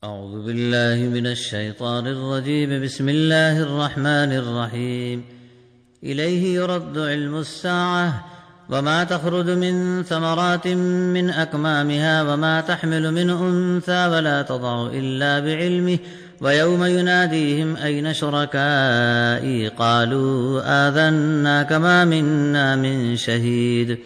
أعوذ بالله من الشيطان الرجيم. بسم الله الرحمن الرحيم. إليه يرد علم الساعة وما تخرج من ثمرات من أكمامها وما تحمل من أنثى ولا تضع إلا بعلمه ويوم يناديهم أين شركائي قالوا آذناك ما منا من شهيد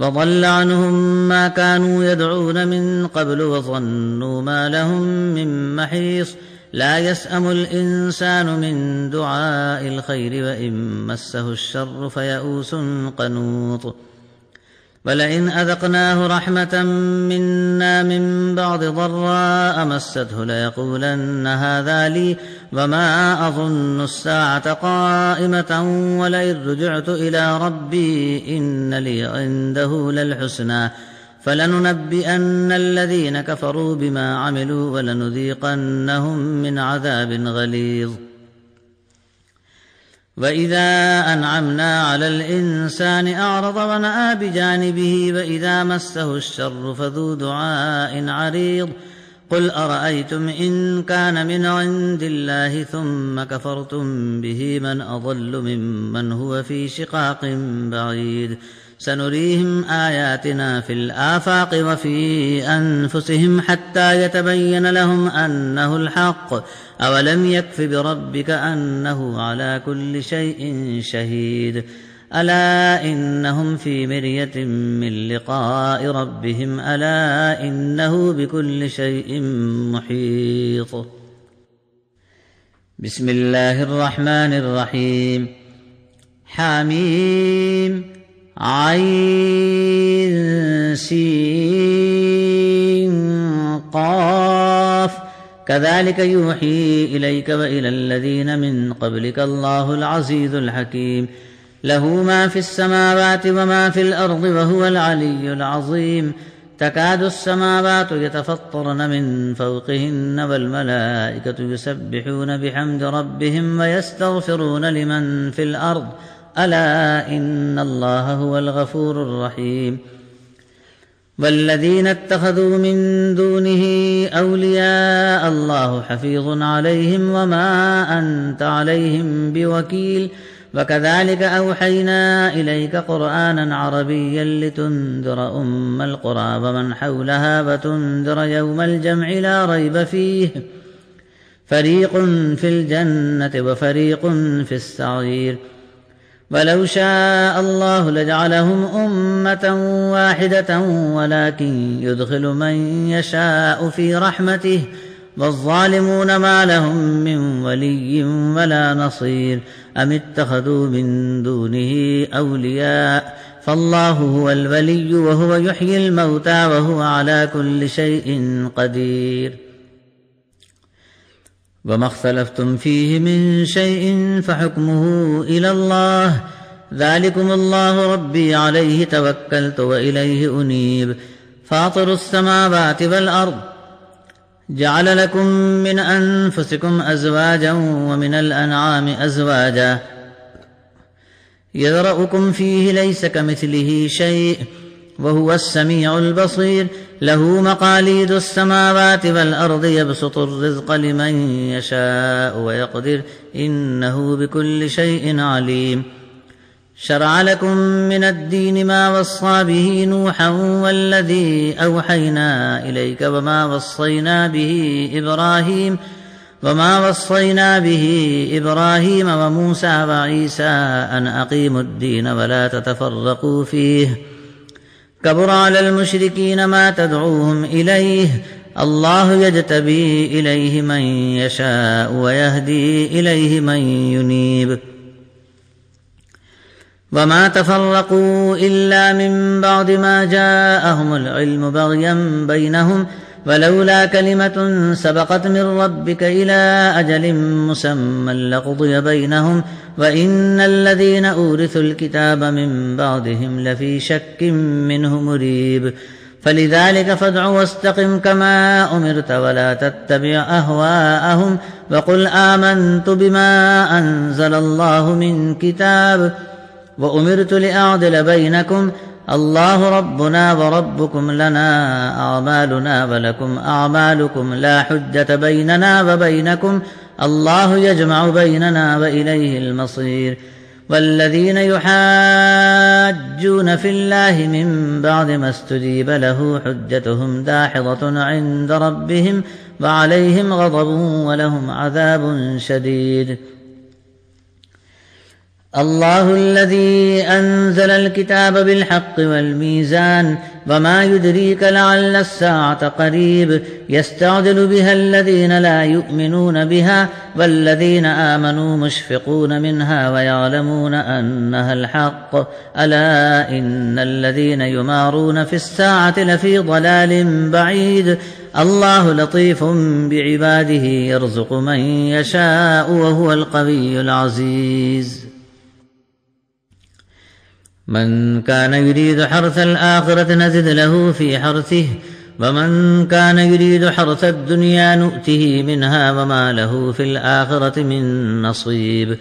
وضل عنهم ما كانوا يدعون من قبل وظنوا ما لهم من محيص لا يسأم الإنسان من دعاء الخير وإن مسه الشر فيئوس قنوط ولئن أذقناه رحمة منا من بعد ضراء مسته ليقولن هذا لي وما أظن الساعة قائمة ولئن رجعت إلى ربي إن لي عنده للحسنى فلننبئن الذين كفروا بما عملوا ولنذيقنهم من عذاب غليظ. وإذا أنعمنا على الإنسان أعرض ونأى بجانبه وإذا مسه الشر فذو دعاء عريض قل أرأيتم إن كان من عند الله ثم كفرتم به من أضل ممن هو في شقاق بعيد سنريهم آياتنا في الآفاق وفي أنفسهم حتى يتبين لهم أنه الحق أولم يكف بربك أنه على كل شيء شهيد ألا إنهم في مرية من لقاء ربهم ألا إنه بكل شيء محيط. بسم الله الرحمن الرحيم. حميم عين سين قاف كذلك يوحي إليك وإلى الذين من قبلك الله العزيز الحكيم له ما في السماوات وما في الأرض وهو العلي العظيم تكاد السماوات يتفطرن من فوقهن والملائكة يسبحون بحمد ربهم ويستغفرون لمن في الأرض ألا إن الله هو الغفور الرحيم. والذين اتخذوا من دونه أولياء الله حفيظ عليهم وما أنت عليهم بوكيل وكذلك أوحينا إليك قرآنا عربيا لتنذر أم القرى ومن حولها وتنذر يوم الجمع لا ريب فيه فريق في الجنة وفريق في السعير ولو شاء الله لجعلهم أمة واحدة ولكن يدخل من يشاء في رحمته والظالمون ما لهم من ولي ولا نصير أم اتخذوا من دونه أولياء فالله هو الولي وهو يحيي الموتى وهو على كل شيء قدير. وما اختلفتم فيه من شيء فحكمه إلى الله ذلكم الله ربي عليه توكلت وإليه أنيب فاطر السماوات والأرض جعل لكم من أنفسكم أزواجا ومن الأنعام أزواجا يذرأكم فيه ليس كمثله شيء وهو السميع البصير له مقاليد السماوات والأرض يبسط الرزق لمن يشاء ويقدر إنه بكل شيء عليم. شرع لكم من الدين ما وصى به نوحا والذي أوحينا إليك وما وصينا به إبراهيم وموسى وعيسى أن أقيموا الدين ولا تتفرقوا فيه كبر على المشركين ما تدعوهم إليه الله يجتبي إليه من يشاء ويهدي إليه من ينيب وما تفرقوا إلا من بعد ما جاءهم العلم بغيا بينهم ولولا كلمة سبقت من ربك إلى أجل مسمى لقضي بينهم وإن الذين أورثوا الكتاب من بعدهم لفي شك منه مريب فلذلك فادع واستقم كما أمرت ولا تتبع أهواءهم وقل آمنت بما أنزل الله من كتاب وأمرت لأعدل بينكم الله ربنا وربكم لنا أعمالنا ولكم أعمالكم لا حجة بيننا وبينكم الله يجمع بيننا وإليه المصير والذين يحاجون في الله من بعد ما استجيب له حجتهم داحضة عند ربهم وعليهم غضب ولهم عذاب شديد الله الذي أنزل الكتاب بالحق والميزان وما يدريك لعل الساعة قريب يستعجل بها الذين لا يؤمنون بها والذين آمنوا مشفقون منها ويعلمون أنها الحق ألا إن الذين يمارون في الساعة لفي ضلال بعيد الله لطيف بعباده يرزق من يشاء وهو القوي العزيز من كان يريد حرث الآخرة نزد له في حرثه ومن كان يريد حرث الدنيا نؤته منها وما له في الآخرة من نصيب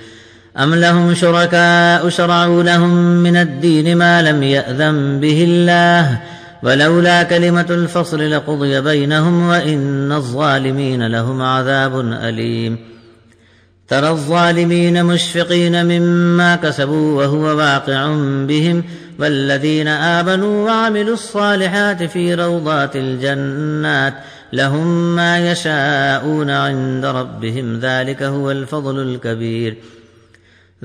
أم لهم شركاء شرعوا لهم من الدين ما لم يأذن به الله ولولا كلمة الفصل لقضي بينهم وإن الظالمين لهم عذاب أليم ترى الظالمين مشفقين مما كسبوا وهو واقع بهم والذين آمنوا وعملوا الصالحات في روضات الجنات لهم ما يشاءون عند ربهم ذلك هو الفضل الكبير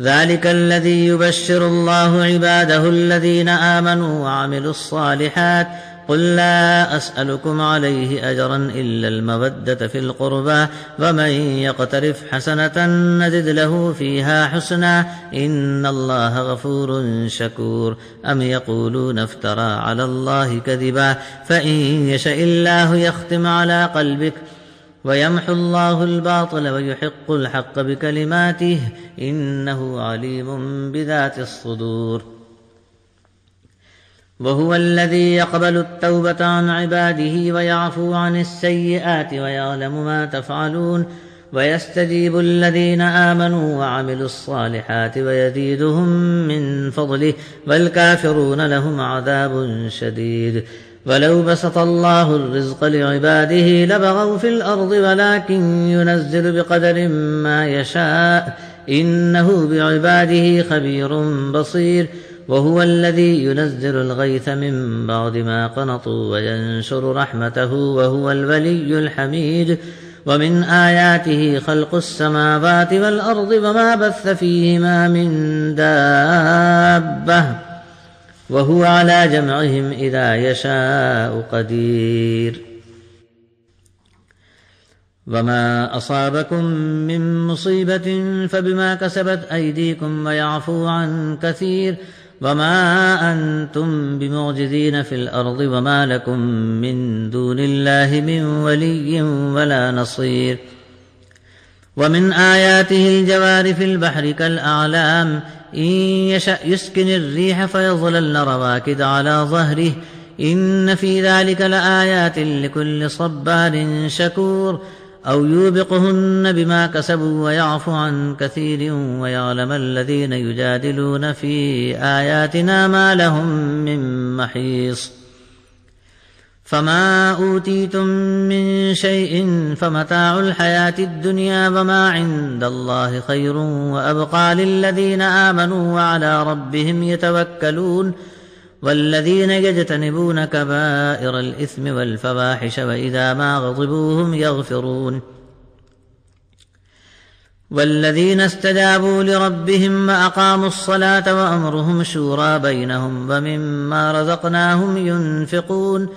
ذلك الذي يبشر الله عباده الذين آمنوا وعملوا الصالحات قل لا أسألكم عليه أجرا إلا المودة في القربى ومن يقترف حسنة نزد له فيها حسنا إن الله غفور شكور أم يقولون افترى على الله كذبا فإن يشاء الله يختم على قلبك ويمحو الله الباطل ويحق الحق بكلماته إنه عليم بذات الصدور وهو الذي يقبل التوبة عن عباده ويعفو عن السيئات ويعلم ما تفعلون ويستجيب الذين آمنوا وعملوا الصالحات ويزيدهم من فضله والكافرون لهم عذاب شديد ولو بسط الله الرزق لعباده لبغوا في الأرض ولكن ينزل بقدر ما يشاء إنه بعباده خبير بصير وهو الذي ينزل الغيث من بعد ما قنطوا وينشر رحمته وهو الولي الحميد ومن آياته خلق السماوات والأرض وما بث فيهما من دابة وهو على جمعهم إذا يشاء قدير وما أصابكم من مصيبة فبما كسبت أيديكم ويعفو عن كثير وما أنتم بمعجزين في الأرض وما لكم من دون الله من ولي ولا نصير ومن آياته الجوار في البحر كالأعلام إن يشأ يسكن الريح فيظللن رواكد على ظهره إن في ذلك لآيات لكل صبار شكور أو يوبقهن بما كسبوا ويعفو عن كثير ويعلم الذين يجادلون في آياتنا ما لهم من محيص فما أوتيتم من شيء فمتاع الحياة الدنيا وما عند الله خير وأبقى للذين آمنوا وعلى ربهم يتوكلون والذين يجتنبون كبائر الإثم والفواحش وإذا ما غضبوا هم يغفرون والذين استجابوا لربهم وأقاموا الصلاة وأمرهم شورى بينهم ومما رزقناهم ينفقون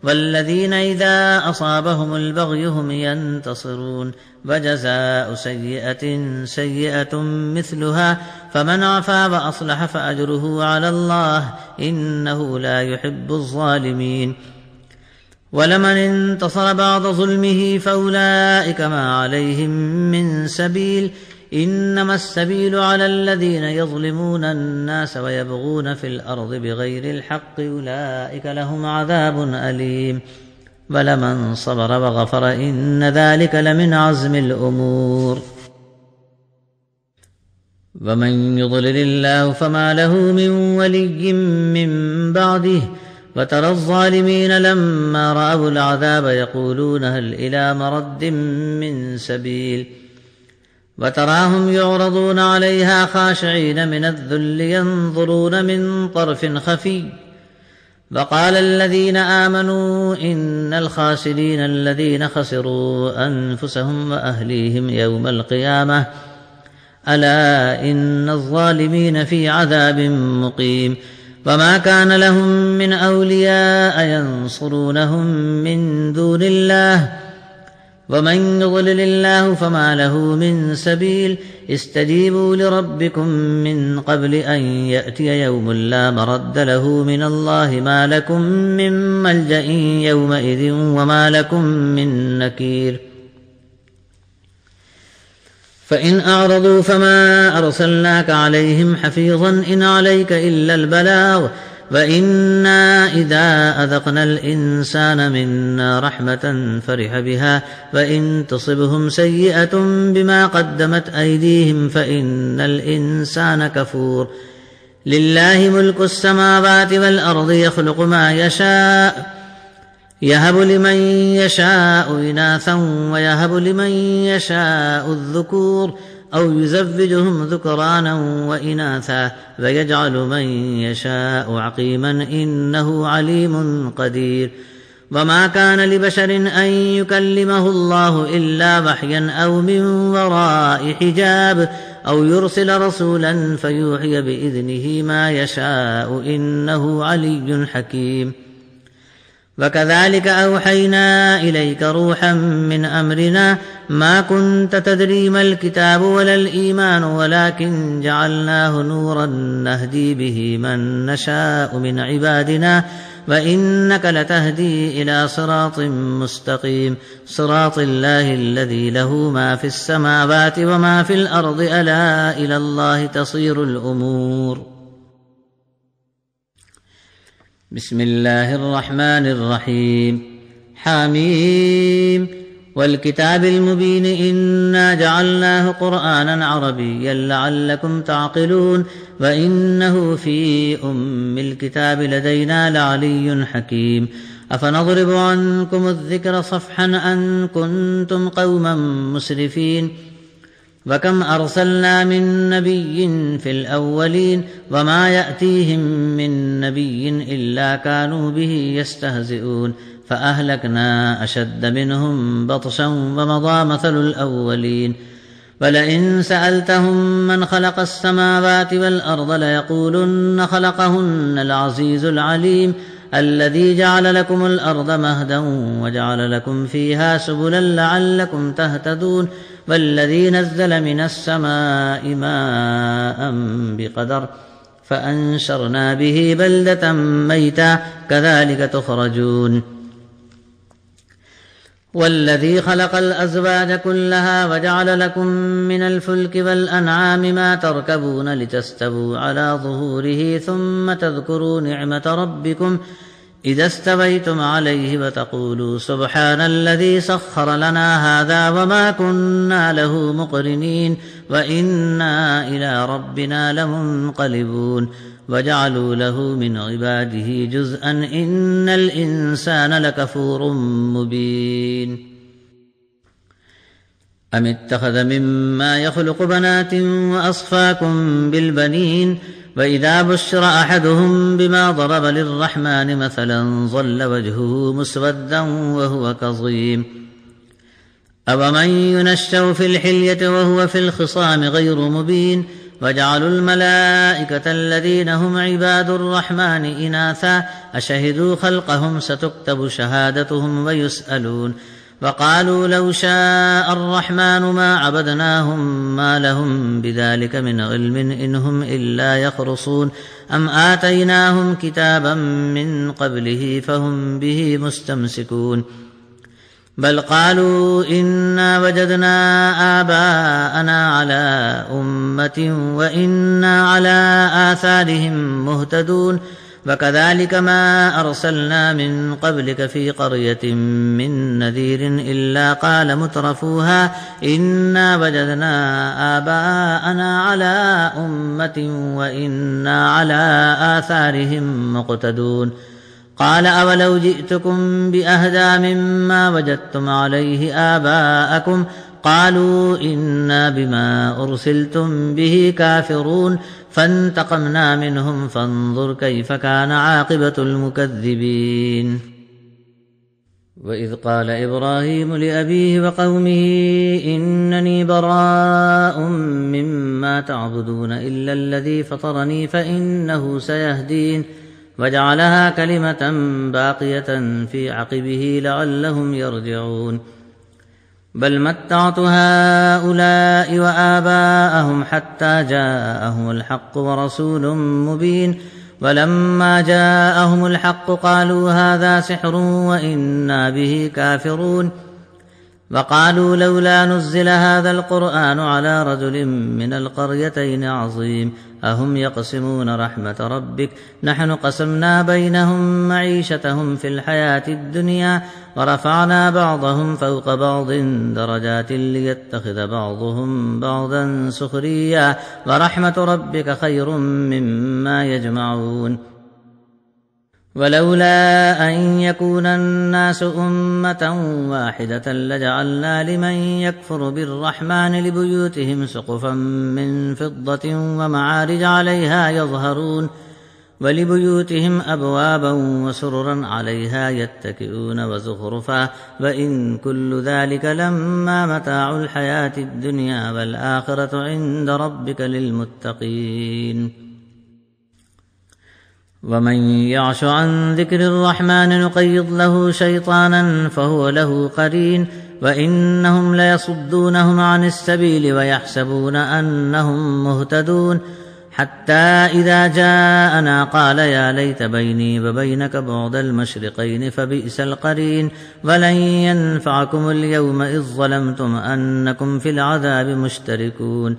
والذين إذا أصابهم البغي هم ينتصرون وجزاء سيئة سيئة مثلها فمن عفا وأصلح فأجره على الله إنه لا يحب الظالمين ولمن انتصر بعد ظلمه فأولئك ما عليهم من سبيل إنما السبيل على الذين يظلمون الناس ويبغون في الأرض بغير الحق أولئك لهم عذاب أليم ولمن صبر وغفر إن ذلك لمن عزم الأمور ومن يضلل الله فما له من ولي من بعده وترى الظالمين لما رأوا العذاب يقولون هل إلى مرد من سبيل وتراهم يعرضون عليها خاشعين من الذل ينظرون من طرف خفي وقال الذين آمنوا إن الخاسرين الذين خسروا أنفسهم وأهليهم يوم القيامة ألا إن الظالمين في عذاب مقيم وما كان لهم من أولياء ينصرونهم من دون الله ومن يضلل الله فما له من سبيل استجيبوا لربكم من قبل أن يأتي يوم لا مرد له من الله ما لكم من ملجأ يومئذ وما لكم من نكير فإن أعرضوا فما أرسلناك عليهم حفيظا إن عليك إلا البلاغ وإنا إذا أذقنا الإنسان منا رحمة فرح بها وإن تصبهم سيئة بما قدمت أيديهم فإن الإنسان كفور لله ملك السماوات والأرض يخلق ما يشاء يهب لمن يشاء إناثا ويهب لمن يشاء الذكور أو يزوجهم ذكرانا وإناثا ويجعل من يشاء عقيما إنه عليم قدير وما كان لبشر أن يكلمه الله إلا وحيا أو من وراء حجاب أو يرسل رسولا فيوحي بإذنه ما يشاء إنه علي حكيم وكذلك أوحينا إليك روحا من أمرنا ما كنت تدري ما الكتاب ولا الإيمان ولكن جعلناه نورا نهدي به من نشاء من عبادنا وإنك لتهدي إلى صراط مستقيم صراط الله الذي له ما في السماوات وما في الأرض ألا إلى الله تصير الأمور بسم الله الرحمن الرحيم حميم والكتاب المبين إنا جعلناه قرآنا عربيا لعلكم تعقلون وإنه في أم الكتاب لدينا لعلي حكيم أفنضرب عنكم الذكر صفحا أن كنتم قوما مسرفين وكم أرسلنا من نبي في الأولين وما يأتيهم من نبي إلا كانوا به يستهزئون فأهلكنا أشد منهم بطشا ومضى مثل الأولين ولئن سألتهم من خلق السماوات والأرض ليقولن خلقهن العزيز العليم الذي جعل لكم الأرض مهدا وجعل لكم فيها سبلا لعلكم تهتدون والذي نزل من السماء ماء بقدر فأنشرنا به بلدة ميتا كذلك تخرجون والذي خلق الأزواج كلها وجعل لكم من الفلك والأنعام ما تركبون لتستووا على ظهوره ثم تذكروا نعمة ربكم إذا استويتم عليه وتقولوا سبحان الذي سخر لنا هذا وما كنا له مقرنين وإنا إلى ربنا لمنقلبون وجعلوا له من عباده جزءا إن الإنسان لكفور مبين أم اتخذ مما يخلق بنات وأصفاكم بالبنين وإذا بشر أحدهم بما ضرب للرحمن مثلا ظل وجهه مسودا وهو كظيم أومن ينشأ في الحلية وهو في الخصام غير مبين وجعلوا الملائكة الذين هم عباد الرحمن إناثا أشهدوا خلقهم ستكتب شهادتهم ويسألون وقالوا لو شاء الرحمن ما عبدناهم ما لهم بذلك من علم إن هم إلا يخرصون أم آتيناهم كتابا من قبله فهم به مستمسكون بل قالوا إنا وجدنا آباءنا على أمة وإنا على آثارهم مهتدون وكذلك ما أرسلنا من قبلك في قرية من نذير إلا قال مترفوها إنا وجدنا آباءنا على أمة وإنا على آثارهم مقتدون قال أولو جئتكم بأهدى مما وجدتم عليه آباءكم قالوا إنا بما أرسلتم به كافرون فانتقمنا منهم فانظر كيف كان عاقبة المكذبين وإذ قال إبراهيم لأبيه وقومه إنني براء مما تعبدون إلا الذي فطرني فإنه سيهدين وجعلها كلمة باقية في عقبه لعلهم يرجعون بل متعت هؤلاء وآباءهم حتى جاءهم الحق ورسول مبين ولما جاءهم الحق قالوا هذا سحر وإنا به كافرون وقالوا لولا نزل هذا القرآن على رجل من القريتين عظيم أهم يقسمون رحمة ربك نحن قسمنا بينهم معيشتهم في الحياة الدنيا ورفعنا بعضهم فوق بعض درجات ليتخذ بعضهم بعضا سخريا ورحمة ربك خير مما يجمعون ولولا أن يكون الناس أمة واحدة لجعلنا لمن يكفر بالرحمن لبيوتهم سقفا من فضة ومعارج عليها يظهرون ولبيوتهم أبوابا وسررا عليها يتكئون وزخرفا وإن كل ذلك لما متاع الحياة الدنيا والآخرة عند ربك للمتقين ومن يعش عن ذكر الرحمن نقيض له شيطانا فهو له قرين وإنهم ليصدونهم عن السبيل ويحسبون أنهم مهتدون حتى إذا جاءنا قال يا ليت بيني وبينك بعد المشرقين فبئس القرين ولن ينفعكم اليوم إذ ظلمتم أنكم في العذاب مشتركون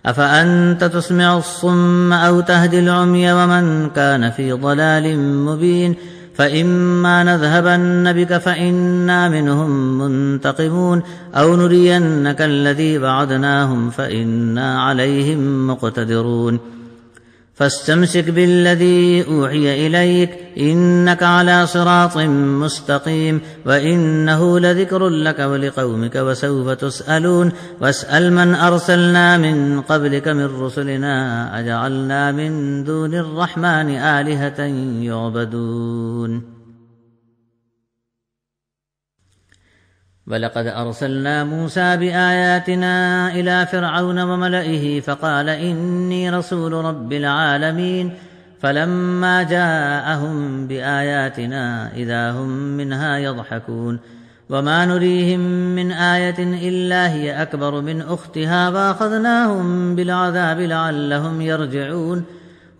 أفأنت تسمع الصم أو تهدي العمي ومن كان في ضلال مبين فإما نذهبن بك فإنا منهم منتقمون أو نرينك الذي وعدناهم فإنا عليهم مقتدرون فاستمسك بالذي أوحي إليك إنك على صراط مستقيم وإنه لذكر لك ولقومك وسوف تسألون واسأل من أرسلنا من قبلك من رسلنا أجعلنا من دون الرحمن آلهة يعبدون ولقد أرسلنا موسى بآياتنا إلى فرعون وملئه فقال إني رسول رب العالمين فلما جاءهم بآياتنا إذا هم منها يضحكون وما نريهم من آية إلا هي أكبر من أختها وأخذناهم بالعذاب لعلهم يرجعون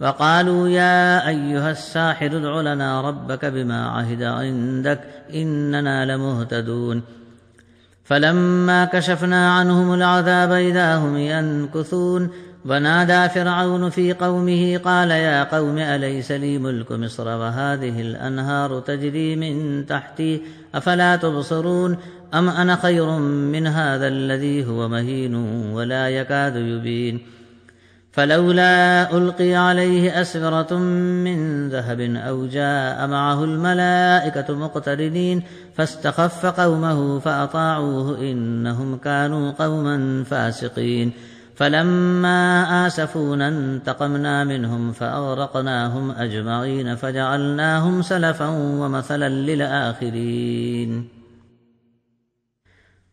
وقالوا يا أيها الساحر ادع لنا ربك بما عهد عندك إننا لمهتدون فلما كشفنا عنهم العذاب إذا هم ينكثون ونادى فرعون في قومه قال يا قوم أليس لي ملك مصر وهذه الأنهار تجري من تحتي أفلا تبصرون أم أنا خير من هذا الذي هو مهين ولا يكاد يبين فلولا ألقي عليه أسورة من ذهب أو جاء معه الملائكة مقترنين فاستخف قومه فأطاعوه إنهم كانوا قوما فاسقين فلما آسفونا انتقمنا منهم فأغرقناهم أجمعين فجعلناهم سلفا ومثلا للآخرين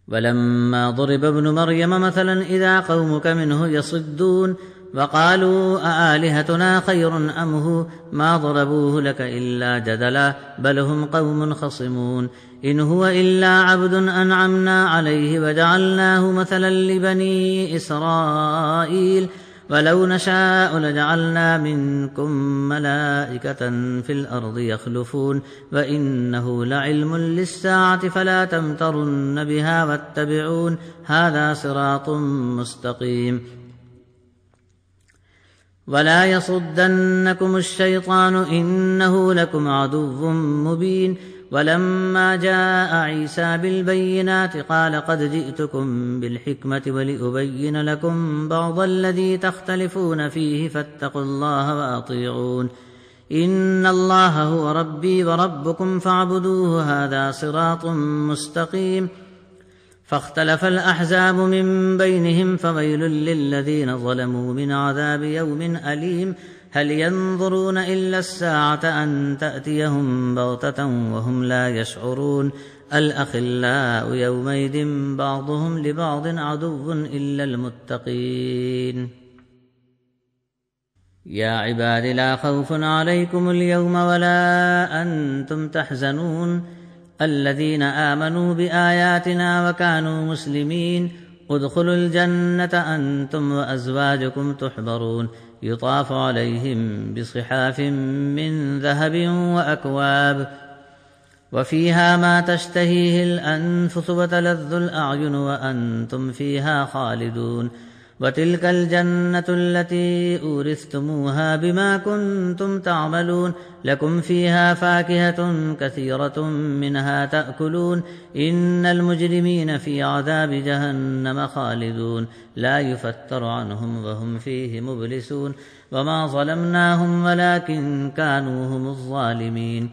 ولما ضرب ابن مريم مثلا إذا قومك منه يصدون وقالوا أآلهتنا خير أم هو ما ضربوه لك إلا جدلا بل هم قوم خصمون إن هو إلا عبد أنعمنا عليه وجعلناه مثلا لبني إسرائيل ولو نشاء لجعلنا منكم ملائكة في الأرض يخلفون وإنه لعلم للساعة فلا تمترن بها واتبعون هذا صراط مستقيم ولا يصدنكم الشيطان إنه لكم عدو مبين ولما جاء عيسى بالبينات قال قد جئتكم بالحكمة ولأبين لكم بعض الذي تختلفون فيه فاتقوا الله وأطيعون إن الله هو ربي وربكم فاعبدوه هذا صراط مستقيم فاختلف الأحزاب من بينهم فويل للذين ظلموا من عذاب يوم أليم هل ينظرون إلا الساعة أن تأتيهم بغتة وهم لا يشعرون الأخلاء يومئذ بعضهم لبعض عدو إلا المتقين يا عباد لا خوف عليكم اليوم ولا أنتم تحزنون الذين آمنوا بآياتنا وكانوا مسلمين ادخلوا الجنة أنتم وأزواجكم تحبرون يطاف عليهم بصحاف من ذهب وأكواب وفيها ما تشتهيه الأنفس وتلذ الأعين وأنتم فيها خالدون وتلك الجنة التي أورثتموها بما كنتم تعملون لكم فيها فاكهة كثيرة منها تأكلون إن المجرمين في عذاب جهنم خالدون لا يفتر عنهم وهم فيه مبلسون وما ظلمناهم ولكن كانوا هم الظالمين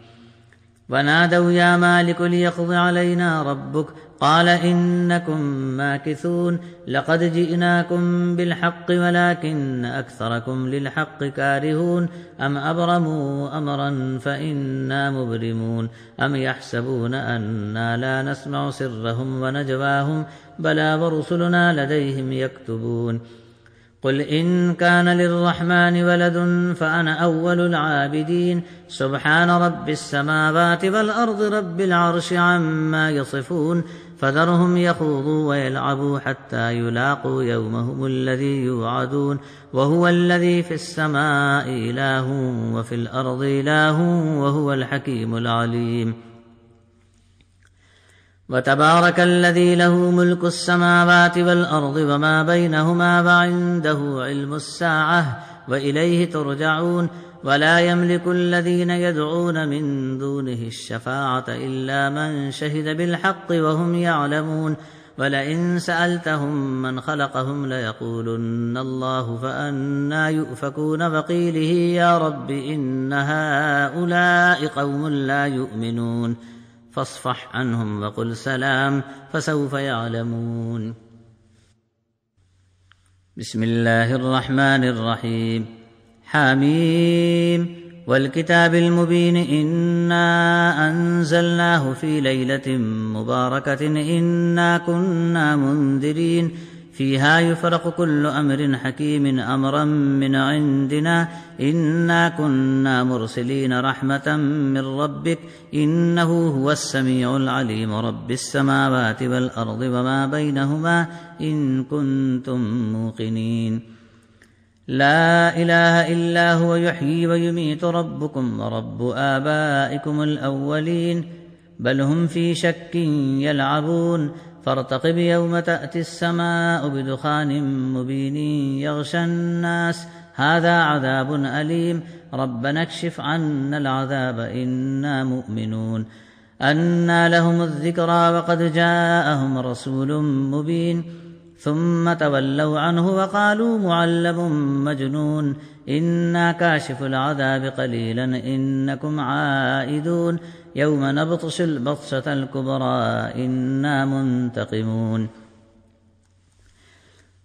ونادوا يا مالك ليقض علينا ربك قال إنكم ماكثون لقد جئناكم بالحق ولكن أكثركم للحق كارهون أم أبرموا أمرا فإنا مبرمون أم يحسبون أنا لا نسمع سرهم ونجواهم بلى ورسلنا لديهم يكتبون قل إن كان للرحمن ولد فأنا أول العابدين سبحان رب السماوات والأرض رب العرش عما يصفون فذرهم يخوضوا ويلعبوا حتى يلاقوا يومهم الذي يوعدون وهو الذي في السماء إله وفي الأرض إله وهو الحكيم العليم وتبارك الذي له ملك السماوات والأرض وما بينهما وعنده علم الساعة وإليه ترجعون ولا يملك الذين يدعون من دونه الشفاعة إلا من شهد بالحق وهم يعلمون ولئن سألتهم من خلقهم ليقولن الله فأنى يؤفكون وقيله يا رب إن هؤلاء قوم لا يؤمنون فاصفح عنهم وقل سلام فسوف يعلمون بسم الله الرحمن الرحيم حميم والكتاب المبين إنا أنزلناه في ليلة مباركة إنا كنا منذرين فيها يفرق كل أمر حكيم أمرا من عندنا إنا كنا مرسلين رحمة من ربك إنه هو السميع العليم رب السماوات والأرض وما بينهما إن كنتم موقنين لا إله إلا هو يحيي ويميت ربكم ورب آبائكم الأولين بل هم في شك يلعبون فارتقب يوم تأتي السماء بدخان مبين يغشى الناس هذا عذاب أليم ربنا اكشف عنا العذاب إنا مؤمنون أنى لهم الذكرى وقد جاءهم رسول مبين ثم تولوا عنه وقالوا معلم مجنون إنا كاشف العذاب قليلا إنكم عائدون يوم نبطش البطشة الكبرى إنا منتقمون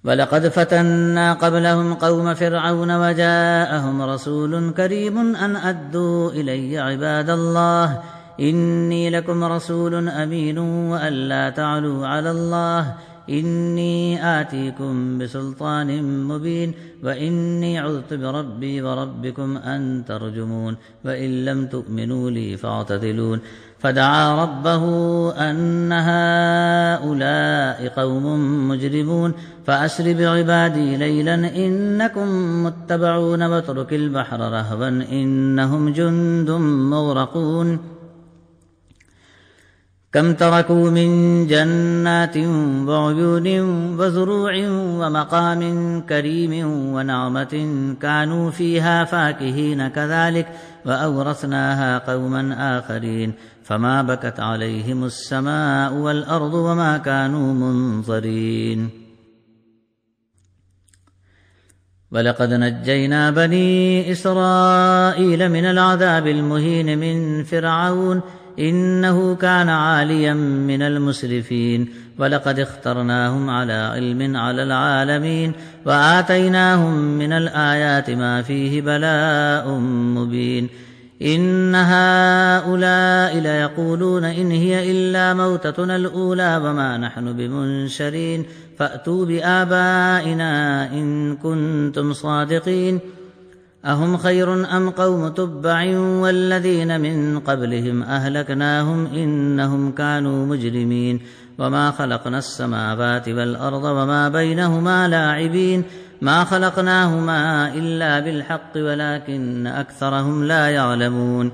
ولقد فتنا قبلهم قوم فرعون وجاءهم رسول كريم أن أدوا إلي عباد الله إني لكم رسول أمين وأن لا تعلوا على الله إني آتيكم بسلطان مبين وإني عذت بربي وربكم أن ترجمون وإن لم تؤمنوا لي فاعتزلون فدعا ربه أن هؤلاء قوم مجرمون فأسر بعبادي ليلا إنكم متبعون واترك البحر رهوا إنهم جند مغرقون كم تركوا من جنات وعيون وزروع ومقام كريم ونعمة كانوا فيها فاكهين كذلك وأورثناها قوما آخرين فما بكت عليهم السماء والأرض وما كانوا منظرين ولقد نجينا بني إسرائيل من العذاب المهين من فرعون إنه كان عاليا من المسرفين ولقد اخترناهم على علم على العالمين وآتيناهم من الآيات ما فيه بلاء مبين إن هؤلاء ليقولون إن هي إلا موتتنا الأولى وما نحن بمنشرين فأتوا بآبائنا إن كنتم صادقين أهم خير أم قوم تبع والذين من قبلهم أهلكناهم إنهم كانوا مجرمين وما خلقنا السماوات والأرض وما بينهما لاعبين ما خلقناهما إلا بالحق ولكن أكثرهم لا يعلمون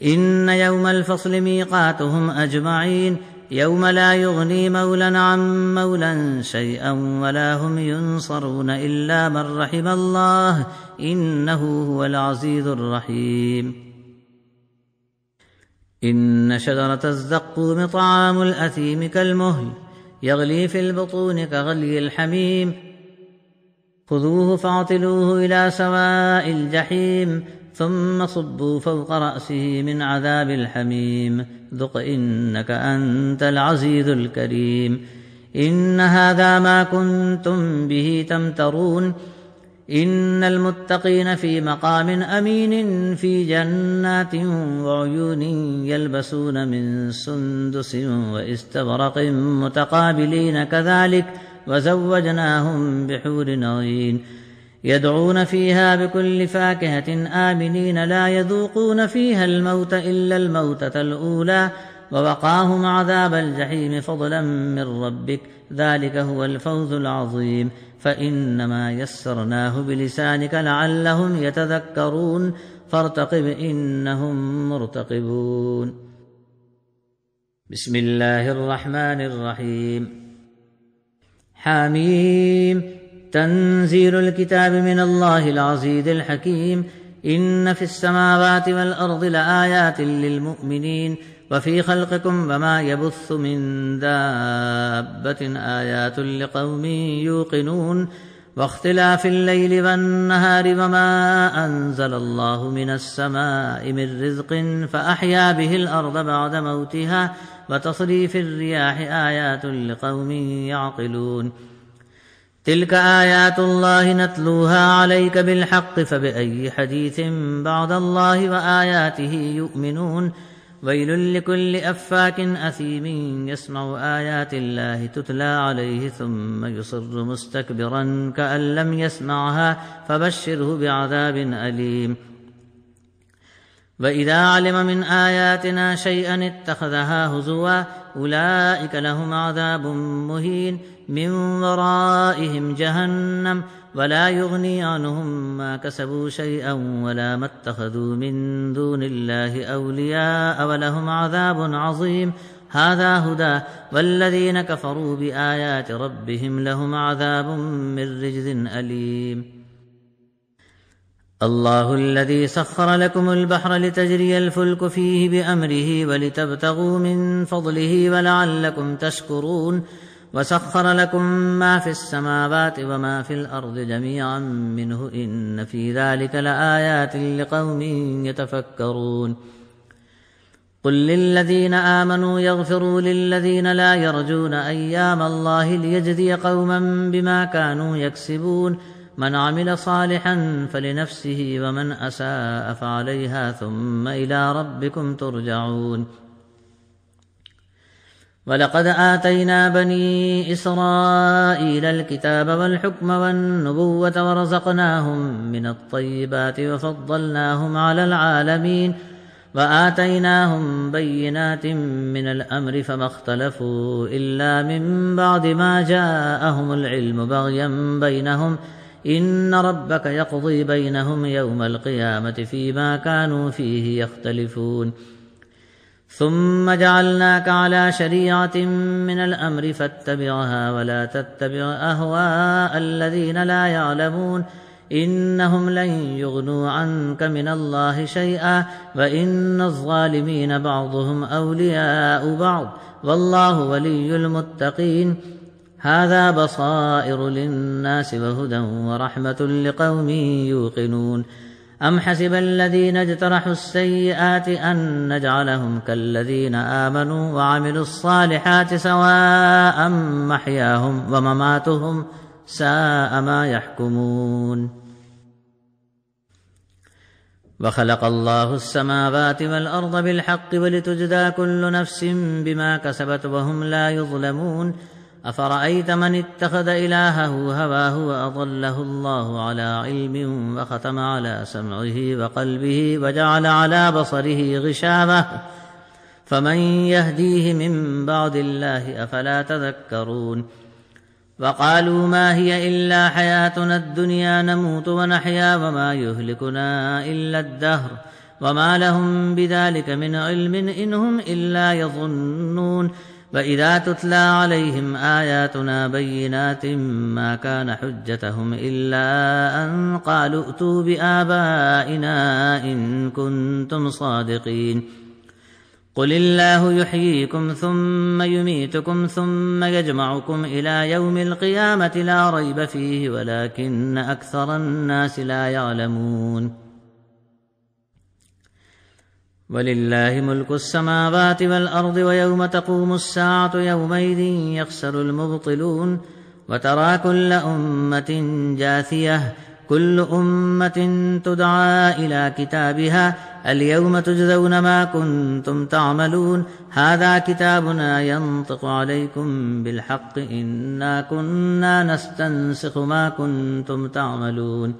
إن يوم الفصل ميقاتهم أجمعين يوم لا يغني مولى عن مولى شيئا ولا هم ينصرون إلا من رحم الله إنه هو العزيز الرحيم إن شجرة الزقوم طعام الأثيم كالمهل يغلي في البطون كغلي الحميم خذوه فاعتلوه إلى سواء الجحيم ثم صبوا فوق رأسه من عذاب الحميم ذق إنك أنت العزيز الكريم إن هذا ما كنتم به تمترون إن المتقين في مقام أمين في جنات وعيون يلبسون من سندس واستبرق متقابلين كذلك وزوجناهم بحور عين يدعون فيها بكل فاكهة آمنين لا يذوقون فيها الموت إلا الموتة الأولى ووقاهم عذاب الجحيم فضلا من ربك ذلك هو الفوز العظيم فإنما يسرناه بلسانك لعلهم يتذكرون فارتقب إنهم مرتقبون بسم الله الرحمن الرحيم حميم تنزيل الكتاب من الله العزيز الحكيم إن في السماوات والأرض لآيات للمؤمنين وفي خلقكم وما يبث من دابة آيات لقوم يوقنون واختلاف الليل والنهار وما أنزل الله من السماء من رزق فأحيا به الأرض بعد موتها وتصريف الرياح آيات لقوم يعقلون تلك آيات الله نتلوها عليك بالحق فبأي حديث بعد الله وآياته يؤمنون ويل لكل أفاك أثيم يسمع آيات الله تتلى عليه ثم يصر مستكبرا كأن لم يسمعها فبشره بعذاب أليم وإذا علم من آياتنا شيئا اتخذها هزوا أولئك لهم عذاب مهين من ورائهم جهنم ولا يغني عنهم ما كسبوا شيئا ولا ما اتخذوا من دون الله أولياء ولهم عذاب عظيم هذا هدى والذين كفروا بآيات ربهم لهم عذاب من رجز أليم الله الذي سخر لكم البحر لتجري الفلك فيه بأمره ولتبتغوا من فضله ولعلكم تشكرون وسخر لكم ما في السماوات وما في الأرض جميعا منه إن في ذلك لآيات لقوم يتفكرون قل للذين آمنوا يغفروا للذين لا يرجون أيام الله ليجزي قوما بما كانوا يكسبون من عمل صالحا فلنفسه ومن أساء فعليها ثم إلى ربكم ترجعون ولقد آتينا بني إسرائيل الكتاب والحكم والنبوة ورزقناهم من الطيبات وفضلناهم على العالمين وآتيناهم بينات من الأمر فما اختلفوا إلا من بعد ما جاءهم العلم بغيا بينهم إن ربك يقضي بينهم يوم القيامة فيما كانوا فيه يختلفون ثم جعلناك على شريعة من الأمر فاتبعها ولا تتبع أهواء الذين لا يعلمون إنهم لن يغنوا عنك من الله شيئا وإن الظالمين بعضهم أولياء بعض والله ولي المتقين هذا بصائر للناس وهدى ورحمة لقوم يوقنون أم حسب الذين اجترحوا السيئات أن نجعلهم كالذين آمنوا وعملوا الصالحات سواء محياهم ومماتهم ساء ما يحكمون وخلق الله السماوات والأرض بالحق ولتجزى كل نفس بما كسبت وهم لا يظلمون أفرأيت من اتخذ إلهه هواه وأضله الله على علم وختم على سمعه وقلبه وجعل على بصره غشاوة فمن يهديه من بعد الله أفلا تذكرون وقالوا ما هي إلا حياتنا الدنيا نموت ونحيا وما يهلكنا إلا الدهر وما لهم بذلك من علم إن هم إلا يظنون وإذا تتلى عليهم آياتنا بينات ما كان حجتهم إلا أن قالوا ائتوا بآبائنا إن كنتم صادقين قل الله يحييكم ثم يميتكم ثم يجمعكم إلى يوم القيامة لا ريب فيه ولكن أكثر الناس لا يعلمون ولله ملك السماوات والأرض ويوم تقوم الساعة يومئذ يخسر المبطلون وترى كل أمة جاثية كل أمة تدعى إلى كتابها اليوم تجزون ما كنتم تعملون هذا كتابنا ينطق عليكم بالحق إنا كنا نستنسخ ما كنتم تعملون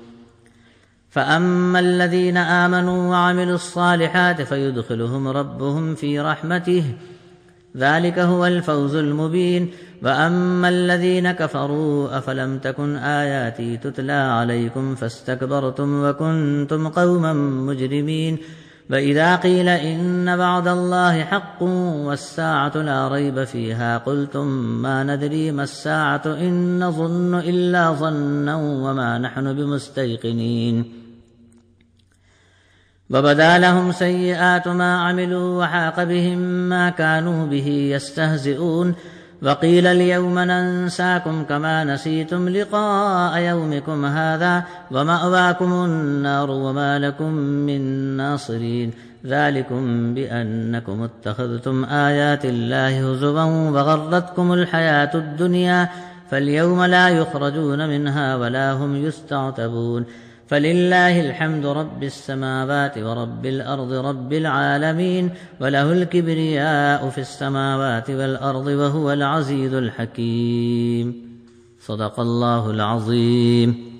فأما الذين آمنوا وعملوا الصالحات فيدخلهم ربهم في رحمته ذلك هو الفوز المبين وأما الذين كفروا أفلم تكن آياتي تتلى عليكم فاستكبرتم وكنتم قوما مجرمين وإذا قيل إن وعد الله حق والساعة لا ريب فيها قلتم ما ندري ما الساعة إن نظن إلا ظنا وما نحن بمستيقنين وبدا لهم سيئات ما عملوا وحاق بهم ما كانوا به يستهزئون وقيل اليوم ننساكم كما نسيتم لقاء يومكم هذا ومأواكم النار وما لكم من ناصرين ذلكم بأنكم اتخذتم آيات الله هزوا وغرتكم الحياة الدنيا فاليوم لا يخرجون منها ولا هم يستعتبون فلله الحمد رب السماوات ورب الأرض رب العالمين وله الكبرياء في السماوات والأرض وهو العزيز الحكيم صدق الله العظيم.